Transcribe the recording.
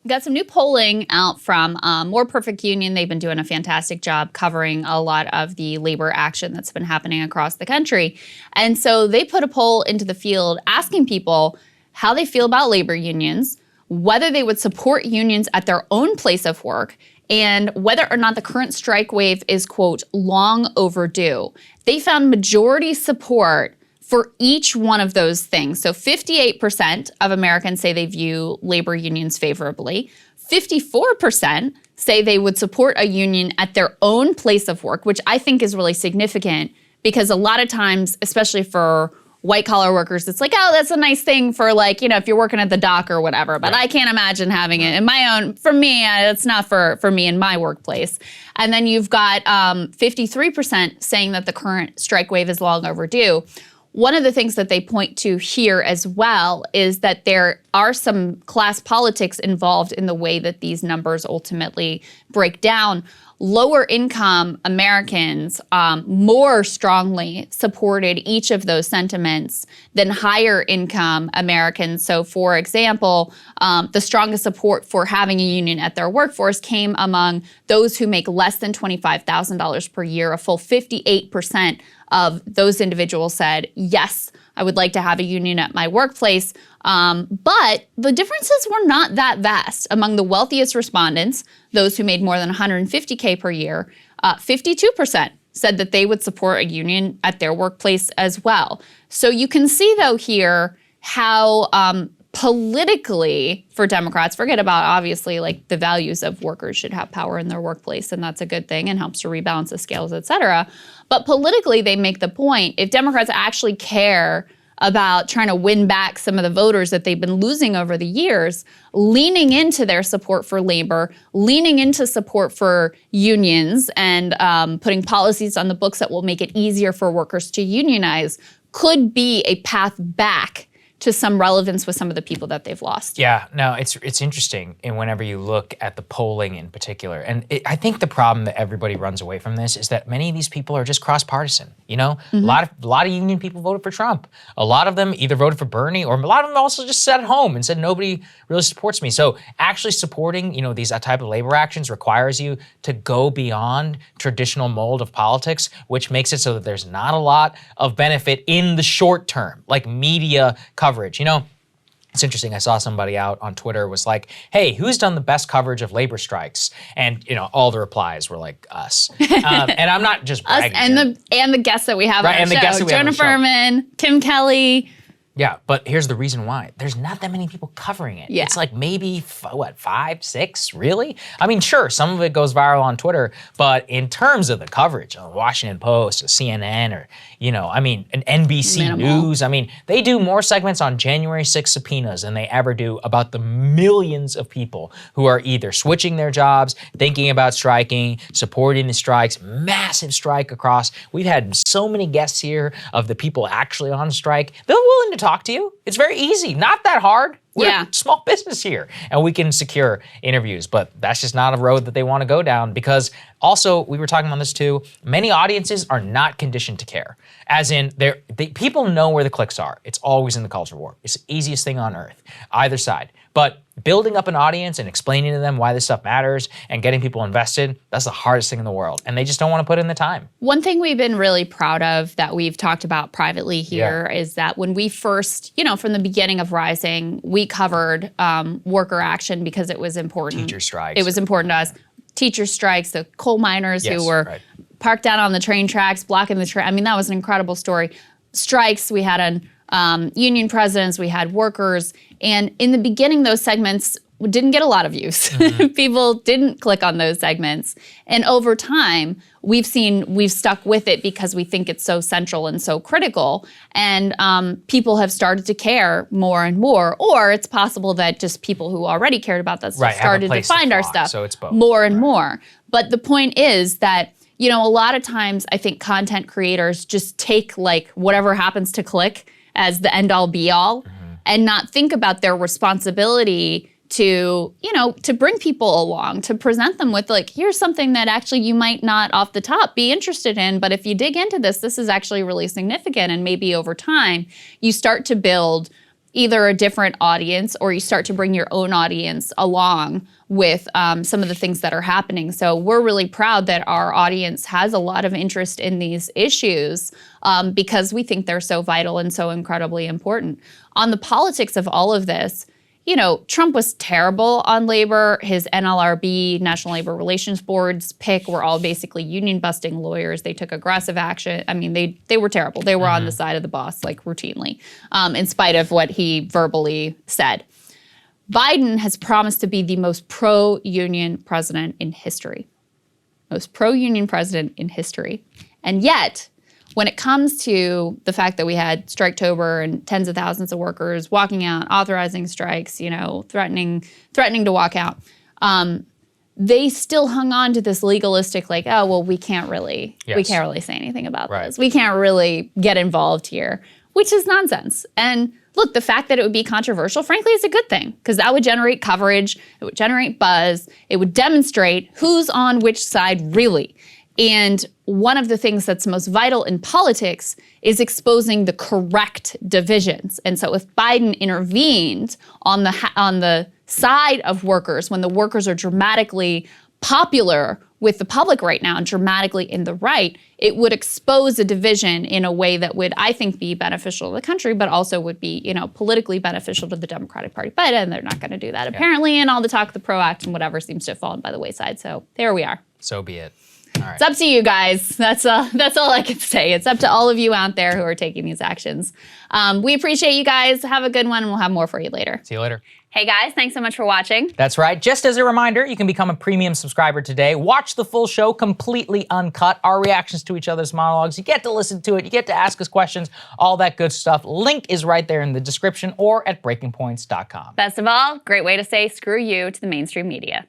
got some new polling out from More Perfect Union. They've been doing a fantastic job covering a lot of the labor action that's been happening across the country. And so they put a poll into the field asking people how they feel about labor unions, whether they would support unions at their own place of work, and whether or not the current strike wave is, quote, long overdue. They found majority support for each one of those things. So 58% of Americans say they view labor unions favorably. 54% say they would support a union at their own place of work, which I think is really significant because a lot of times, especially for white collar workers, it's like, oh, that's a nice thing for like, if you're working at the dock or whatever, but I can't imagine having it in my own, for me, it's not for me in my workplace. And then you've got 53% saying that the current strike wave is long overdue. One of the things that they point to here as well is that there are some class politics involved in the way that these numbers ultimately break down. Lower income Americans more strongly supported each of those sentiments than higher income Americans. So for example, the strongest support for having a union at their workforce came among those who make less than $25,000 per year. A full 58% of those individuals said, yes, I would like to have a union at my workplace. But the differences were not that vast. Among the wealthiest respondents, those who made more than $150K per year, 52% said that they would support a union at their workplace as well. So you can see, though, here how politically, for Democrats, forget about obviously like the values of workers should have power in their workplace, and that's a good thing and helps to rebalance the scales, et cetera. But politically, they make the point, if Democrats actually care about trying to win back some of the voters that they've been losing over the years, leaning into their support for labor, leaning into support for unions, and putting policies on the books that will make it easier for workers to unionize could be a path back to some relevance with some of the people that they've lost. Yeah, no, it's interesting. And whenever you look at the polling in particular, and I think the problem that everybody runs away from this is that many of these people are just cross-partisan. A lot of union people voted for Trump. A lot of them either voted for Bernie, or a lot of them also just sat at home and said nobody really supports me. So actually supporting, these type of labor actions requires you to go beyond traditional mold of politics, which makes it so that there's not a lot of benefit in the short term, like media coverage. It's interesting. I saw somebody out on Twitter was like, hey, who's done the best coverage of labor strikes? And, all the replies were like, us. And I'm not just bragging. Us and the guests that we have on the show. Guests that we have on the show. Jonah Furman, Kim Kelly. Yeah, but here's the reason why. There's not that many people covering it. Yeah. It's like maybe, 5, 6, really? I mean, sure, some of it goes viral on Twitter, but in terms of the coverage on the Washington Post or CNN or, an NBC Minimal. News, they do more segments on January 6 subpoenas than they ever do about the millions of people who are either switching their jobs, thinking about striking, supporting the strikes, massive strike across. We've had so many guests here of the people actually on strike. They're willing to talk to you. It's very easy, not that hard. We're a small business here, and we can secure interviews, but that's just not a road that they want to go down because also, we were talking about this too, many audiences are not conditioned to care. As in, people know where the clicks are. It's always in the culture war. It's the easiest thing on earth, either side. But building up an audience and explaining to them why this stuff matters and getting people invested, that's the hardest thing in the world. And they just don't want to put in the time. One thing we've been really proud of that we've talked about privately here is that when we first, from the beginning of Rising, we covered worker action because it was important. Teacher strikes. It was important to us. Teacher strikes, the coal miners who were parked down on the train tracks, blocking the train. That was an incredible story. Strikes, we had union presidents, we had workers. And in the beginning, those segments didn't get a lot of views. Mm-hmm. People didn't click on those segments. And over time, we've stuck with it because we think it's so central and so critical. And people have started to care more and more. Or it's possible that just people who already cared about that stuff started to find our stuff so it's both. More and more. But the point is that, a lot of times I think content creators just take like whatever happens to click as the end all be all and not think about their responsibility to bring people along, to present them with like, here's something that actually you might not off the top be interested in, but if you dig into this is actually really significant. And maybe over time you start to build, either a different audience or you start to bring your own audience along with some of the things that are happening. So we're really proud that our audience has a lot of interest in these issues because we think they're so vital and so incredibly important. On the politics of all of this, you know, Trump was terrible on labor. His NLRB, National Labor Relations Board's pick were all basically union busting lawyers. They took aggressive action. I mean, they were terrible. They were on the side of the boss, like routinely, in spite of what he verbally said. Biden has promised to be the most pro-union president in history. Most pro-union president in history. And yet, when it comes to the fact that we had Striketober and tens of thousands of workers walking out, authorizing strikes, you know, threatening to walk out, they still hung on to this legalistic, like, oh, well, we can't really say anything about this. We can't really get involved here, which is nonsense. And look, the fact that it would be controversial, frankly, is a good thing because that would generate coverage, it would generate buzz, it would demonstrate who's on which side really. And one of the things that's most vital in politics is exposing the correct divisions. And so if Biden intervened on the side of workers, when the workers are dramatically popular with the public right now and dramatically in the right, it would expose a division in a way that would, I think, be beneficial to the country, but also would be, you know, politically beneficial to the Democratic Party. But they're not going to do that, apparently, and all the talk of the PRO Act and whatever seems to have fallen by the wayside. So there we are. So be it. All right. It's up to you guys. That's all I can say. It's up to all of you out there who are taking these actions. We appreciate you guys. Have a good one, and we'll have more for you later. See you later. Hey guys, thanks so much for watching. That's right. Just as a reminder, you can become a premium subscriber today. Watch the full show completely uncut, our reactions to each other's monologues. You get to listen to it. You get to ask us questions, all that good stuff. Link is right there in the description or at breakingpoints.com. Best of all, great way to say screw you to the mainstream media.